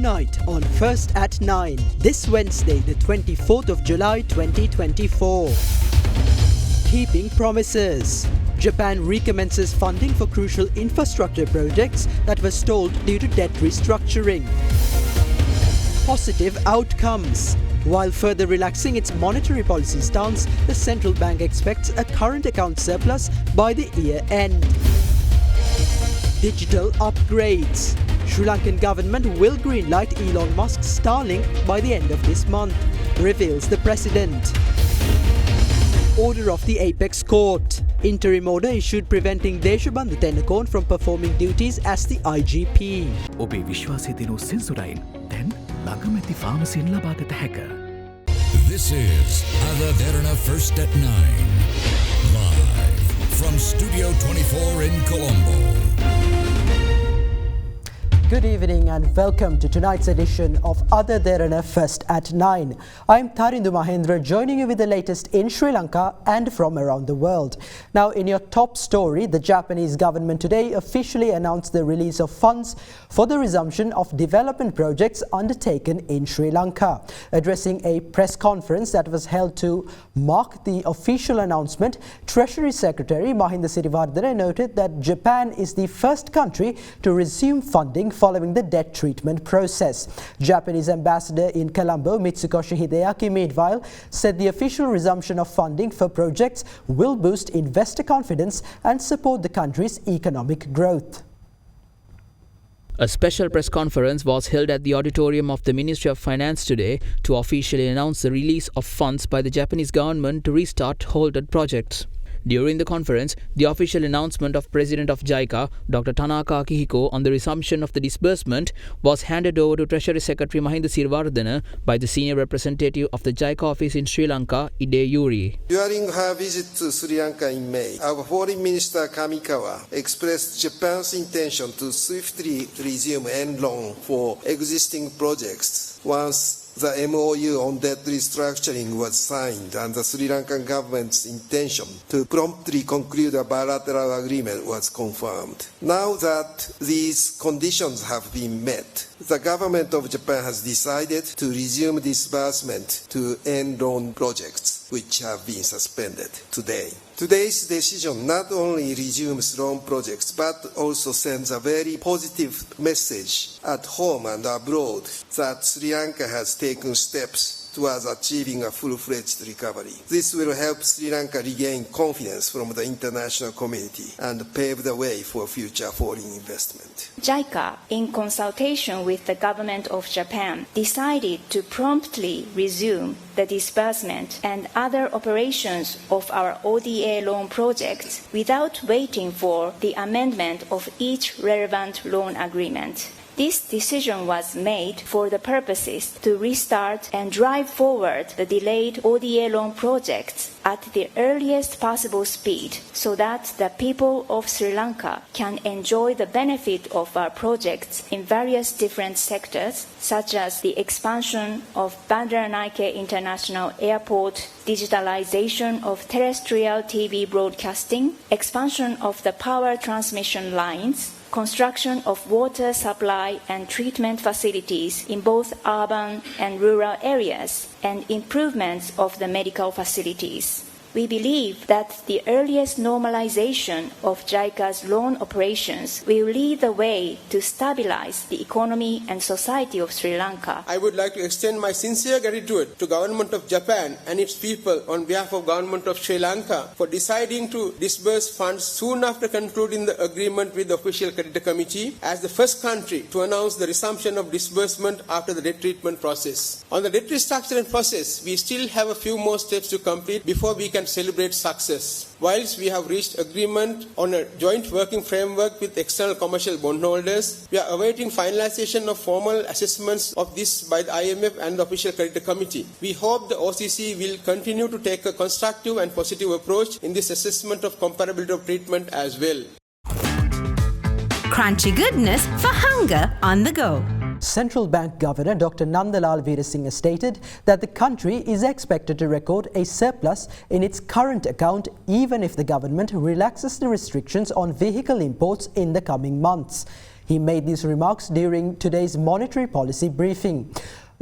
Tonight on First at 9, this Wednesday, the 24th of July 2024. Keeping promises. Japan recommences funding for crucial infrastructure projects that were stalled due to debt restructuring. Positive outcomes. While further relaxing its monetary policy stance, the central bank expects a current account surplus by the year end. Digital upgrades. Sri Lankan government will greenlight Elon Musk's Starlink by the end of this month, reveals the president. Order of the Apex Court. Interim order issued preventing Deshabandha Tennakoon from performing duties as the IGP. ඔබේ විශ්වාසය දිනු සෙන්සුරයින් දැන් ළඟමැති ෆාමසියෙන් ලබාගත හැක. This is Derana First at 9. Live from Studio 24 in Colombo. Good evening and welcome to tonight's edition of Derana First at 9. I'm Tarindu Mahendra, joining you with the latest in Sri Lanka and from around the world. Now, in your top story, the Japanese government today officially announced the release of funds for the resumption of development projects undertaken in Sri Lanka. Addressing a press conference that was held to mark the official announcement, Treasury Secretary Mahinda Siriwardana noted that Japan is the first country to resume funding following the debt treatment process. Japanese ambassador in Colombo, Mitsukoshi Hideaki, meanwhile, said the official resumption of funding for projects will boost investor confidence and support the country's economic growth. A special press conference was held at the auditorium of the Ministry of Finance today to officially announce the release of funds by the Japanese government to restart halted projects. During the conference, the official announcement of President of JICA, Dr. Tanaka Akihiko, on the resumption of the disbursement was handed over to Treasury Secretary Mahinda Siriwardana by the senior representative of the JICA office in Sri Lanka, Ide Yuri. During her visit to Sri Lanka in May, our Foreign Minister Kamikawa expressed Japan's intention to swiftly resume end loan for existing projects once the MOU on debt restructuring was signed and the Sri Lankan government's intention to promptly conclude a bilateral agreement was confirmed. Now that these conditions have been met, the government of Japan has decided to resume disbursement to end loan projects which have been suspended today. Today's decision not only resumes loan projects but also sends a very positive message at home and abroad that Sri Lanka has taken steps towards achieving a full-fledged recovery. This will help Sri Lanka regain confidence from the international community and pave the way for future foreign investment. JICA, in consultation with the government of Japan, decided to promptly resume the disbursement and other operations of our ODA loan projects without waiting for the amendment of each relevant loan agreement. This decision was made for the purposes to restart and drive forward the delayed ODA loan projects at the earliest possible speed so that the people of Sri Lanka can enjoy the benefit of our projects in various different sectors, such as the expansion of Bandaranaike International Airport, digitalization of terrestrial TV broadcasting, expansion of the power transmission lines, construction of water supply and treatment facilities in both urban and rural areas, and improvements of the medical facilities. We believe that the earliest normalization of JICA's loan operations will lead the way to stabilize the economy and society of Sri Lanka. I would like to extend my sincere gratitude to Government of Japan and its people on behalf of Government of Sri Lanka for deciding to disburse funds soon after concluding the agreement with the Official Creditor Committee as the first country to announce the resumption of disbursement after the debt treatment process. On the debt restructuring process, we still have a few more steps to complete before we can celebrate success. Whilst we have reached agreement on a joint working framework with external commercial bondholders, we are awaiting finalization of formal assessments of this by the IMF and the Official Creditor Committee. We hope the OCC will continue to take a constructive and positive approach in this assessment of comparability of treatment as well. Crunchy goodness for hunger on the go. Central Bank Governor Dr. Nandalal Veerasinghe stated that the country is expected to record a surplus in its current account even if the government relaxes the restrictions on vehicle imports in the coming months. He made these remarks during today's monetary policy briefing.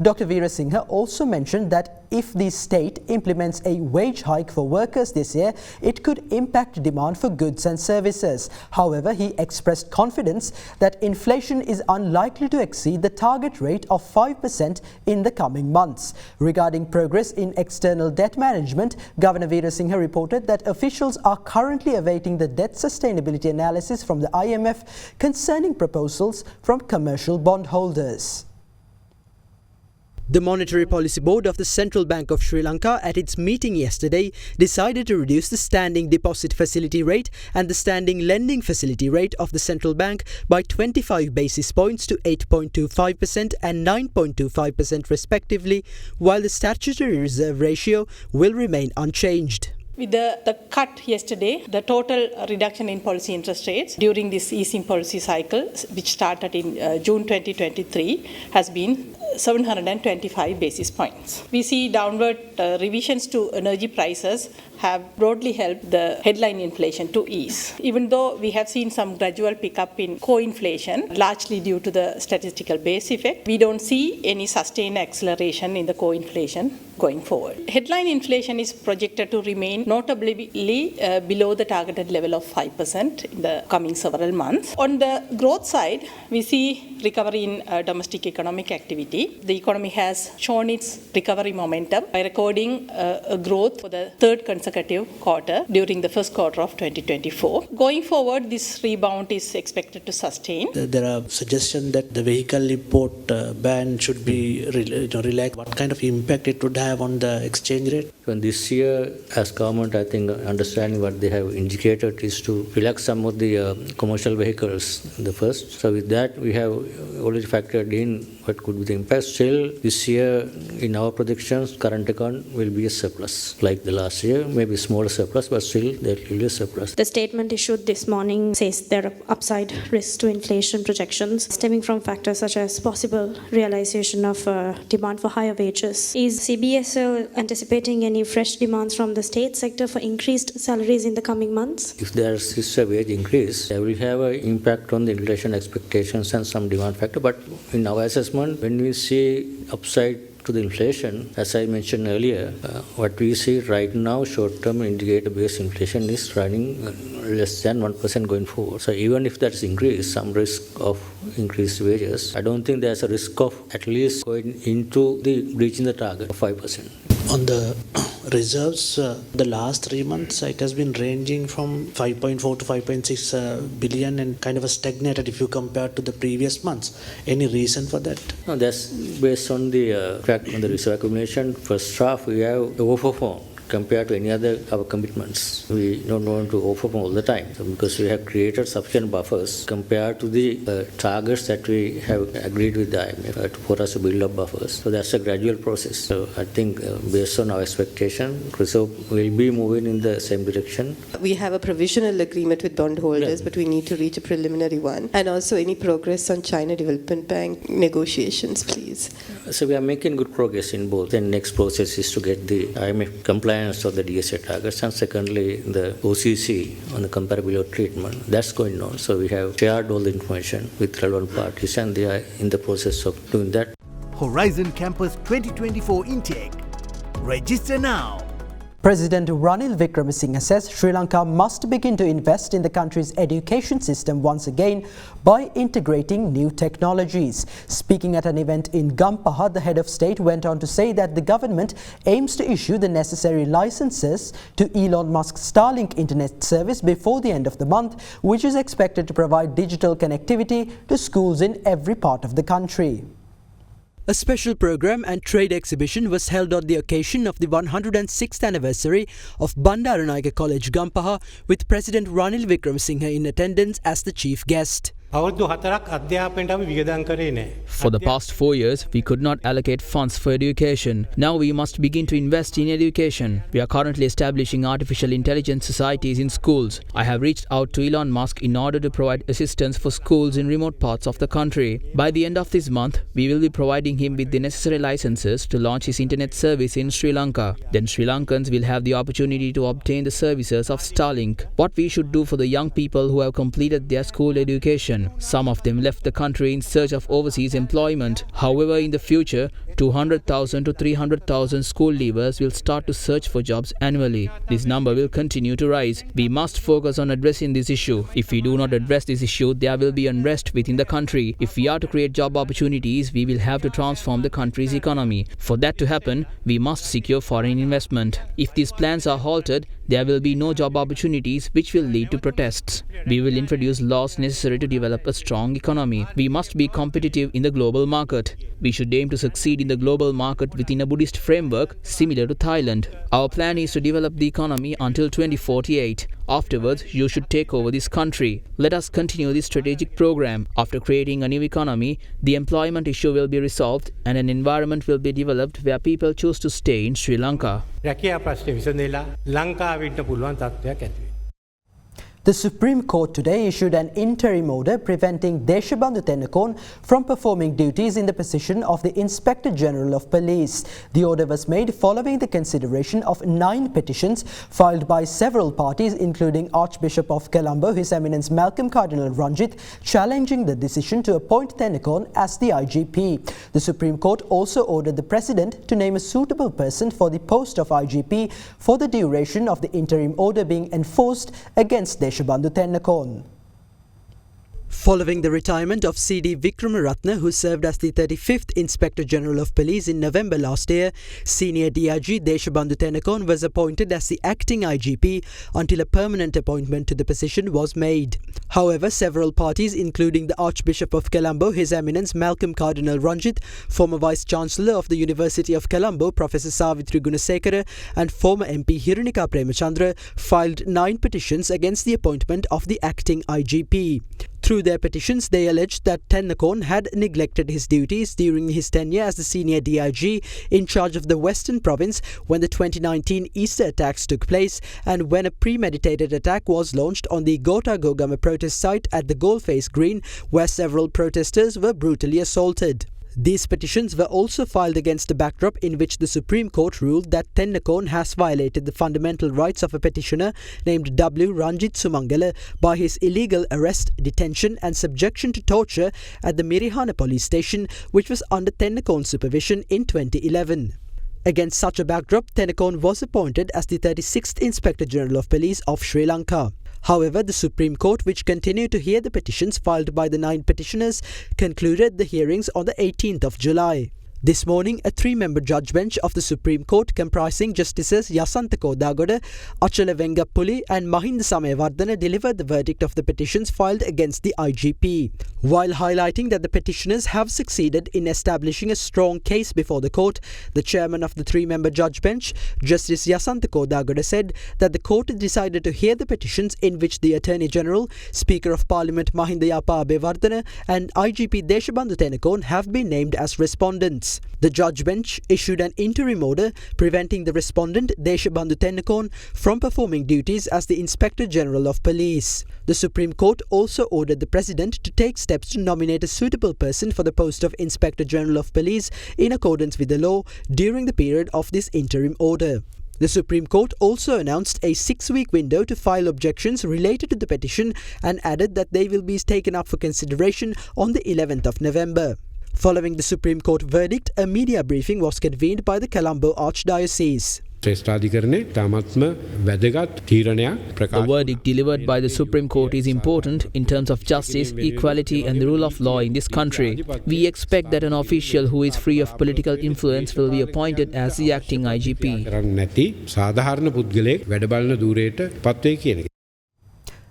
Dr. Veerasinghe also mentioned that if the state implements a wage hike for workers this year, it could impact demand for goods and services. However, he expressed confidence that inflation is unlikely to exceed the target rate of 5% in the coming months. Regarding progress in external debt management, Governor Veerasinghe reported that officials are currently awaiting the debt sustainability analysis from the IMF concerning proposals from commercial bondholders. The Monetary Policy Board of the Central Bank of Sri Lanka at its meeting yesterday decided to reduce the standing deposit facility rate and the standing lending facility rate of the central bank by 25 basis points to 8.25% and 9.25% respectively, while the statutory reserve ratio will remain unchanged. With the cut yesterday, the total reduction in policy interest rates during this easing policy cycle, which started in June 2023, has been 725 basis points. We see downward revisions to energy prices have broadly helped the headline inflation to ease. Even though we have seen some gradual pickup in core inflation, largely due to the statistical base effect, we don't see any sustained acceleration in the core inflation going forward. Headline inflation is projected to remain notably below the targeted level of 5% in the coming several months. On the growth side, we see recovery in domestic economic activity. The economy has shown its recovery momentum by recording a growth for the third consecutive quarter during the first quarter of 2024. Going forward, this rebound is expected to sustain. There are suggestions that the vehicle import ban should be relaxed. What kind of impact it would have on the exchange rate? When this year, as government, I think understanding what they have indicated is to relax some of the commercial vehicles the first. So with that, we have already factored in what could be the impact. Still, this year, in our predictions, current account will be a surplus. Like the last year, maybe smaller surplus, but still there will be a surplus. The statement issued this morning says there are upside risks to inflation projections stemming from factors such as possible realization of demand for higher wages. Is CBSL anticipating any fresh demands from the state sector for increased salaries in the coming months? If there is a wage increase, there will have an impact on the inflation expectations and some demand factor. But in our assessment, when we see upside to the inflation, as I mentioned earlier, what we see right now, short-term indicator-based inflation is running less than 1% going forward. So even if that's increased, some risk of increased wages, I don't think there's a risk of at least going into the reaching the target of 5%. On the reserves, the last 3 months, it has been ranging from 5.4 to 5.6 billion and kind of a stagnated if you compare to the previous months. Any reason for that? No, that's based on the fact on the reserve accumulation. First half, we have overperformed compared to any other our commitments. We don't want to overperform all the time because we have created sufficient buffers compared to the targets that we have agreed with the IMF for us to build up buffers. So that's a gradual process. So I think based on our expectation, reserve will be moving in the same direction. We have a provisional agreement with bondholders, but we need to reach a preliminary one. And also any progress on China Development Bank negotiations, please. So we are making good progress in both. The next process is to get the IMF compliance of the DSA targets, and secondly the OCC on the comparability treatment. That's going on. So we have shared all the information with relevant parties and they are in the process of doing that. Horizon Campus 2024 intake. Register now. President Ranil Wickremesinghe says Sri Lanka must begin to invest in the country's education system once again by integrating new technologies. Speaking at an event in Gampaha, the head of state went on to say that the government aims to issue the necessary licenses to Elon Musk's Starlink internet service before the end of the month, which is expected to provide digital connectivity to schools in every part of the country. A special program and trade exhibition was held on the occasion of the 106th anniversary of Bandaranaike College Gampaha, with President Ranil Wickremesinghe in attendance as the chief guest. For the past 4 years, we could not allocate funds for education. Now we must begin to invest in education. We are currently establishing artificial intelligence societies in schools. I have reached out to Elon Musk in order to provide assistance for schools in remote parts of the country. By the end of this month, we will be providing him with the necessary licenses to launch his internet service in Sri Lanka. Then Sri Lankans will have the opportunity to obtain the services of Starlink. What we should do for the young people who have completed their school education. migration. Some of them left the country in search of overseas employment. However, in the future, 200,000 to 300,000 school leavers will start to search for jobs annually. This number will continue to rise. We must focus on addressing this issue. If we do not address this issue, there will be unrest within the country. If we are to create job opportunities, we will have to transform the country's economy. For that to happen, we must secure foreign investment. If these plans are halted, there will be no job opportunities, which will lead to protests. We will introduce laws necessary to develop a strong economy. We must be competitive in the global market. We should aim to succeed in the global market within a Buddhist framework similar to Thailand. Our plan is to develop the economy until 2048. Afterwards, you should take over this country. Let us continue this strategic program. After creating a new economy, the employment issue will be resolved and an environment will be developed where people choose to stay in Sri Lanka. The Supreme Court today issued an interim order preventing Deshabandhu Tennakon from performing duties in the position of the Inspector General of Police. The order was made following the consideration of 9 petitions filed by several parties, including Archbishop of Colombo, His Eminence Malcolm Cardinal Ranjith, challenging the decision to appoint Tennakon as the IGP. The Supreme Court also ordered the President to name a suitable person for the post of IGP for the duration of the interim order being enforced against Deshabandhu Tennakon. Following the retirement of C.D. Vikramaratne, who served as the 35th Inspector General of Police in November last year, Senior DIG Deshabandhu Tennakon was appointed as the acting IGP until a permanent appointment to the position was made. However, several parties, including the Archbishop of Colombo, His Eminence Malcolm Cardinal Ranjith, former Vice-Chancellor of the University of Colombo, Professor Savitri Gunasekara, and former MP Hirunika Premachandra, filed 9 petitions against the appointment of the acting IGP. Through their petitions, they alleged that Tennakon had neglected his duties during his tenure as the senior DIG in charge of the Western Province when the 2019 Easter attacks took place and when a premeditated attack was launched on the Gota Gogama protest site at the Goalface Green, where several protesters were brutally assaulted. These petitions were also filed against a backdrop in which the Supreme Court ruled that Tennakon has violated the fundamental rights of a petitioner named W. Ranjith Sumangala by his illegal arrest, detention and subjection to torture at the Mirihana police station, which was under Tennakon's supervision in 2011. Against such a backdrop, Tennakon was appointed as the 36th Inspector General of Police of Sri Lanka. However, the Supreme Court, which continued to hear the petitions filed by the 9 petitioners, concluded the hearings on the 18th of July. This morning, a 3-member judge bench of the Supreme Court comprising Justices Yasantha Kodagoda, Achala Vengappuli and Mahinda Samewardana delivered the verdict of the petitions filed against the IGP. While highlighting that the petitioners have succeeded in establishing a strong case before the court, the chairman of the 3-member judge bench, Justice Yasantha Kodagoda, said that the court decided to hear the petitions in which the Attorney General, Speaker of Parliament Mahinda Yapa Abewardana and IGP Deshabandhu Tennakon have been named as respondents. The judge bench issued an interim order preventing the respondent Deshabandhu Tennakon from performing duties as the Inspector General of Police. The Supreme Court also ordered the President to take steps to nominate a suitable person for the post of Inspector General of Police in accordance with the law during the period of this interim order. The Supreme Court also announced a 6-week window to file objections related to the petition and added that they will be taken up for consideration on the 11th of November. Following the Supreme Court verdict, a media briefing was convened by the Colombo Archdiocese. The verdict delivered by the Supreme Court is important in terms of justice, equality and the rule of law in this country. We expect that an official who is free of political influence will be appointed as the acting IGP.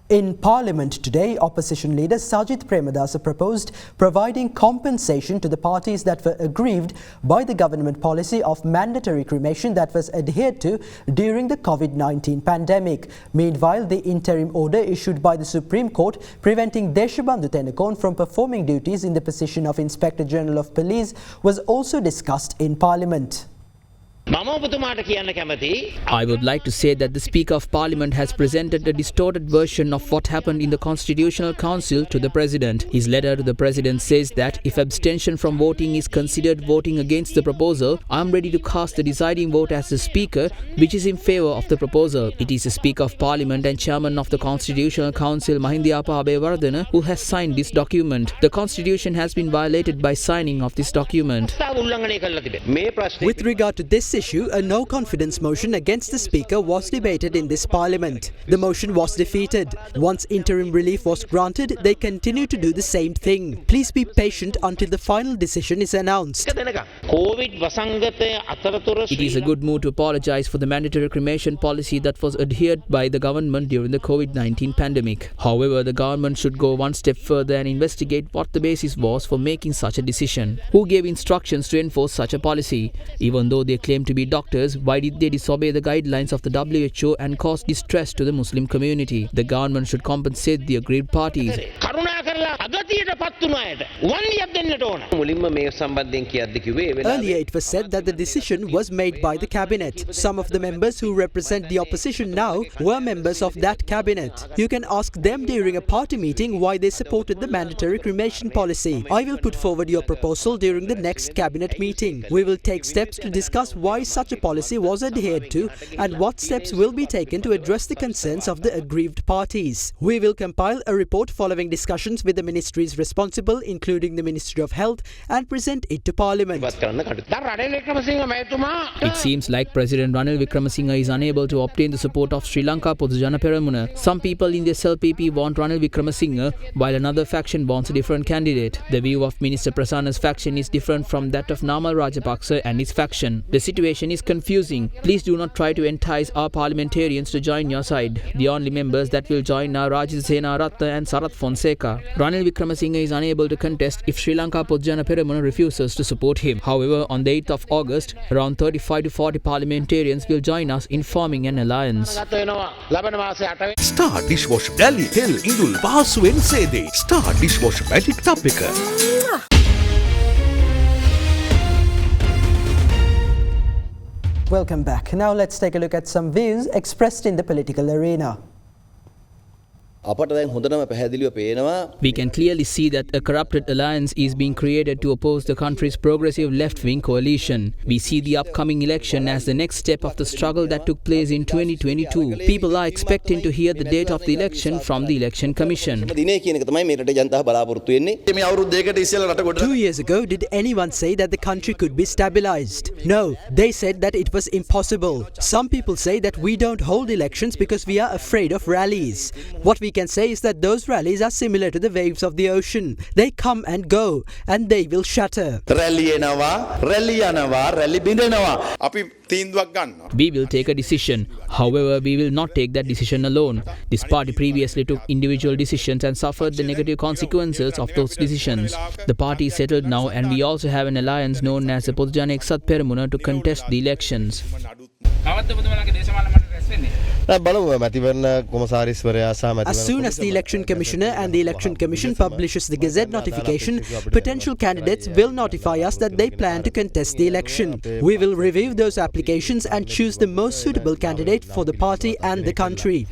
In Parliament today, opposition leader Sajith Premadasa proposed providing compensation to the parties that were aggrieved by the government policy of mandatory cremation that was adhered to during the COVID-19 pandemic. Meanwhile, the interim order issued by the Supreme Court preventing Deshabandhu Tennakon from performing duties in the position of Inspector General of Police was also discussed in Parliament. I would like to say that the Speaker of Parliament has presented a distorted version of what happened in the Constitutional Council to the President. His letter to the President says that if abstention from voting is considered voting against the proposal, I am ready to cast the deciding vote as the Speaker, which is in favour of the proposal. It is the Speaker of Parliament and Chairman of the Constitutional Council, Mahindiyapa Abeyewardena, who has signed this document. The Constitution has been violated by signing of this document. With regard to this issue, a no-confidence motion against the Speaker was debated in this Parliament. The motion was defeated. Once interim relief was granted, they continue to do the same thing. Please be patient until the final decision is announced. It is a good move to apologise for the mandatory cremation policy that was adhered by the government during the COVID-19 pandemic. However, the government should go one step further and investigate what the basis was for making such a decision. Who gave instructions to enforce such a policy? Even though they claim to be doctors, why did they disobey the guidelines of the WHO and cause distress to the Muslim community? The government should compensate the aggrieved parties. Earlier it was said that the decision was made by the cabinet. Some of the members who represent the opposition now were members of that cabinet. You can ask them during a party meeting why they supported the mandatory cremation policy. I will put forward your proposal during the next cabinet meeting. We will take steps to discuss why such a policy was adhered to and what steps will be taken to address the concerns of the aggrieved parties. We will compile a report following discussions with the ministries responsible, including the Ministry of Health, and present it to Parliament. It seems like President Ranil Wickremesinghe is unable to obtain the support of Sri Lanka Podujana Peramuna. Some people in the SLPP want Ranil Wickremesinghe, while another faction wants a different candidate. The view of Minister Prasanna's faction is different from that of Namal Rajapaksa and his faction. The situation is confusing. Please do not try to entice our parliamentarians to join your side. The only members that will join are Rajitha Senaratne and Sarath Fonseca. Ranil Wickremesinghe is unable to contest if Sri Lanka Podujana Peramuna refuses to support him. However, on the 8th of August, around 35 to 40 parliamentarians will join us in forming an alliance. Star dishwasher Dali Hell Indul Pahasuwen Sede. Star dishwasher magic top එක. Welcome back. Now let's take a look at some views expressed in the political arena. We can clearly see that a corrupted alliance is being created to oppose the country's progressive left-wing coalition. We see the upcoming election as the next step of the struggle that took place in 2022. People are expecting to hear the date of the election from the Election Commission. 2 years ago, did anyone say that the country could be stabilized? No, they said that it was impossible. Some people say that we don't hold elections because we are afraid of rallies. What we can say is that those rallies are similar to the waves of the ocean. They come and go, and they will shatter. We will take a decision. However, we will not take that decision alone. This party previously took individual decisions and suffered the negative consequences of those decisions. The party is settled now, and we also have an alliance known as the Podujana Eksat Peramuna to contest the elections. As soon as the Election Commissioner and the Election Commission publishes the Gazette notification, potential candidates will notify us that they plan to contest the election. We will review those applications and choose the most suitable candidate for the party and the country.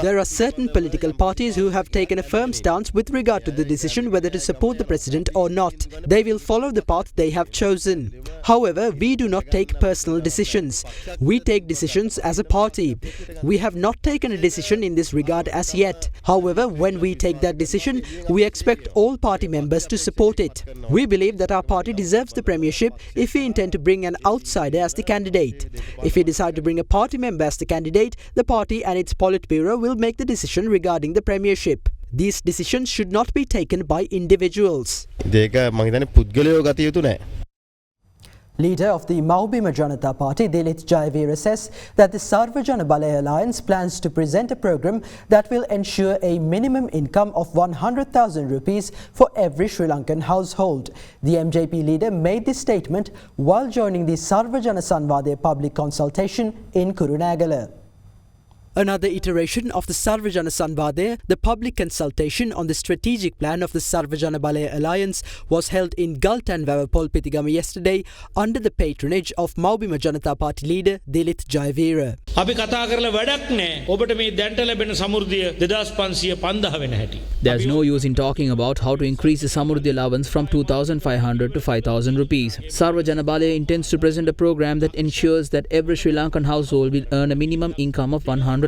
There are certain political parties who have taken a firm stance with regard to the decision whether to support the president or not. They will follow the path they have chosen. However, we do not take personal decisions. We take decisions as a party. We have not taken a decision in this regard as yet. However, when we take that decision, we expect all party members to support it. We believe that our party deserves the premiership if we intend to bring an outsider as the candidate. If we decide to bring a party member as the candidate, the party and its Politburo will make the decision regarding the premiership. These decisions should not be taken by individuals. Leader of the Maubima Janata Party, Dilith Jayavira, says that the Sarva Jana Balaya Alliance plans to present a program that will ensure a minimum income of 100,000 rupees for every Sri Lankan household. The MJP leader made this statement while joining the Sarva Jana Sanwade public consultation in Kurunagala. Another iteration of the Sarvajana Sanvadaya, the public consultation on the strategic plan of the Sarvajana Balaya Alliance, was held in Galtanwawa Polpitigama yesterday under the patronage of Maubima Janata Party leader Dilith Jayavira. There's no use in talking about how to increase the Samurdhi allowance from 2,500 to 5,000 rupees. Sarvajana Balaya intends to present a program that ensures that every Sri Lankan household will earn a minimum income of 100,000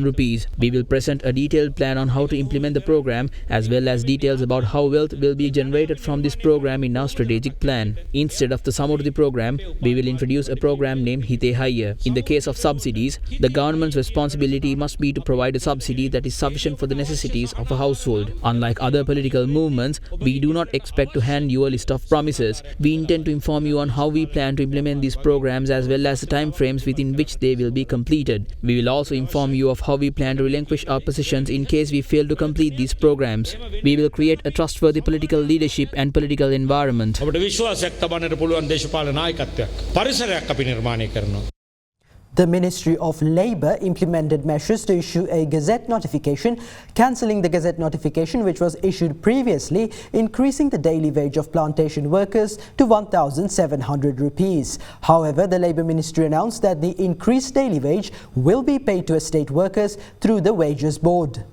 rupees. We will present a detailed plan on how to implement the program as well as details about how wealth will be generated from this program in our strategic plan. Instead of the Samurdhi program, we will introduce a program named Hite Hayya. In the case of subsidies, the government's responsibility must be to provide a subsidy that is sufficient for the necessities of a household. Unlike other political movements, we do not expect to hand you a list of promises. We intend to inform you on how we plan to implement these programs as well as the time frames within which they will be completed. We will also inform you of how we plan to relinquish our positions in case we fail to complete these programs. We will create a trustworthy political leadership and political environment. The Ministry of Labour implemented measures to issue a Gazette notification, cancelling the Gazette notification which was issued previously, increasing the daily wage of plantation workers to 1,700 rupees. However, the Labour Ministry announced that the increased daily wage will be paid to estate workers through the Wages Board.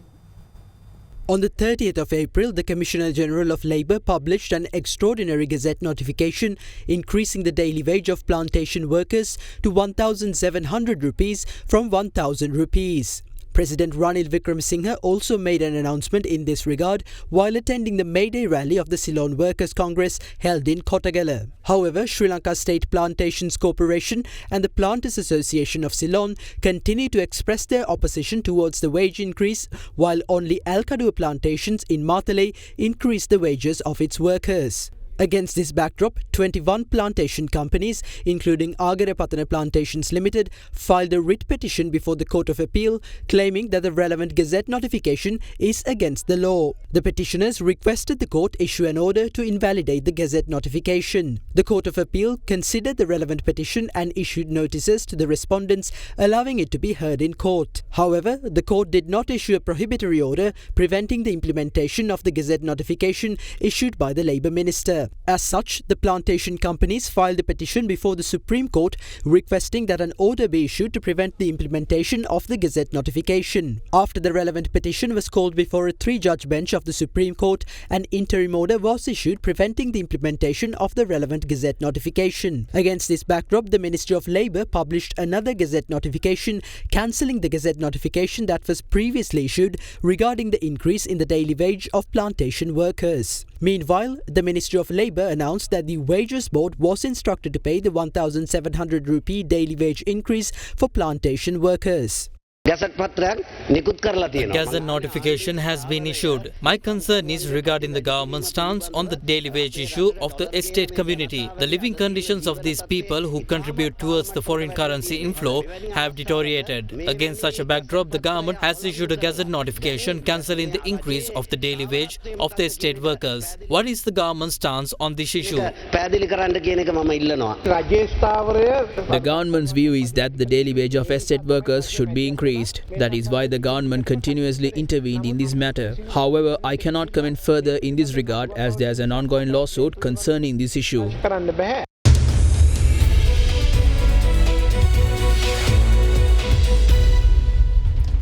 On the 30th of April, the Commissioner General of Labour published an extraordinary Gazette notification increasing the daily wage of plantation workers to 1,700 rupees from 1,000 rupees. President Ranil Wickremesinghe also made an announcement in this regard while attending the May Day rally of the Ceylon Workers' Congress held in Kottagala. However, Sri Lanka State Plantations Corporation and the Planters Association of Ceylon continue to express their opposition towards the wage increase, while only Alkadua Plantations in Matale increased the wages of its workers. Against this backdrop, 21 plantation companies, including Agarapatana Plantations Limited, filed a writ petition before the Court of Appeal, claiming that the relevant Gazette notification is against the law. The petitioners requested the court issue an order to invalidate the Gazette notification. The Court of Appeal considered the relevant petition and issued notices to the respondents, allowing it to be heard in court. However, the court did not issue a prohibitory order preventing the implementation of the Gazette notification issued by the Labour Minister. As such, the plantation companies filed a petition before the Supreme Court requesting that an order be issued to prevent the implementation of the Gazette notification. After the relevant petition was called before a 3-judge bench of the Supreme Court, an interim order was issued preventing the implementation of the relevant Gazette notification. Against this backdrop, the Ministry of Labour published another Gazette notification cancelling the Gazette notification that was previously issued regarding the increase in the daily wage of plantation workers. Meanwhile, the Ministry of Labour announced that the Wages Board was instructed to pay the 1,700 rupee daily wage increase for plantation workers. Gazette notification has been issued. My concern is regarding the government's stance on the daily wage issue of the estate community. The living conditions of these people who contribute towards the foreign currency inflow have deteriorated. Against such a backdrop, the government has issued a Gazette notification cancelling the increase of the daily wage of the estate workers. What is the government's stance on this issue? The government's view is that the daily wage of estate workers should be increased. That is why the government continuously intervened in this matter. However, I cannot comment further in this regard as there is an ongoing lawsuit concerning this issue.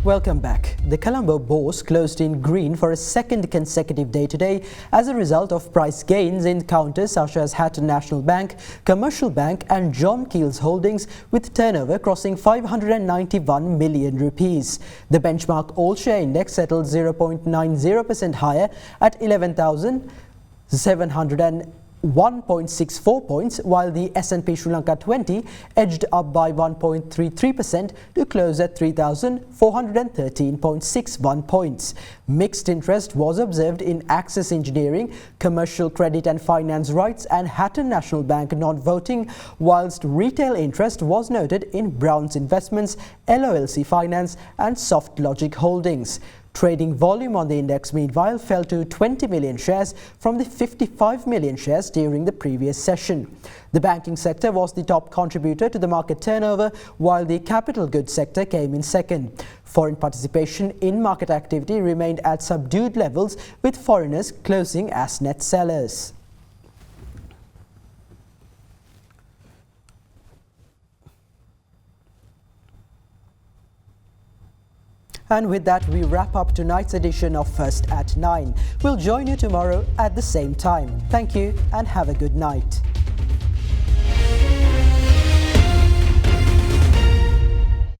Welcome back. The Colombo Bourse closed in green for a second consecutive day today as a result of price gains in counters such as Hatton National Bank, Commercial Bank and John Keel's Holdings, with turnover crossing 591 million rupees. The benchmark all-share index settled 0.90% higher at 11,701.64 points, while the S&P Sri Lanka 20 edged up by 1.33% to close at 3,413.61 points. Mixed interest was observed in Access Engineering, Commercial Credit and Finance Rights and Hatton National Bank non-voting, whilst retail interest was noted in Brown's Investments, LOLC Finance and Soft Logic Holdings. Trading volume on the index meanwhile fell to 20 million shares from the 55 million shares during the previous session. The banking sector was the top contributor to the market turnover, while the capital goods sector came in second. Foreign participation in market activity remained at subdued levels, with foreigners closing as net sellers. And with that, we wrap up tonight's edition of First at 9. We'll join you tomorrow at the same time. Thank you and have a good night.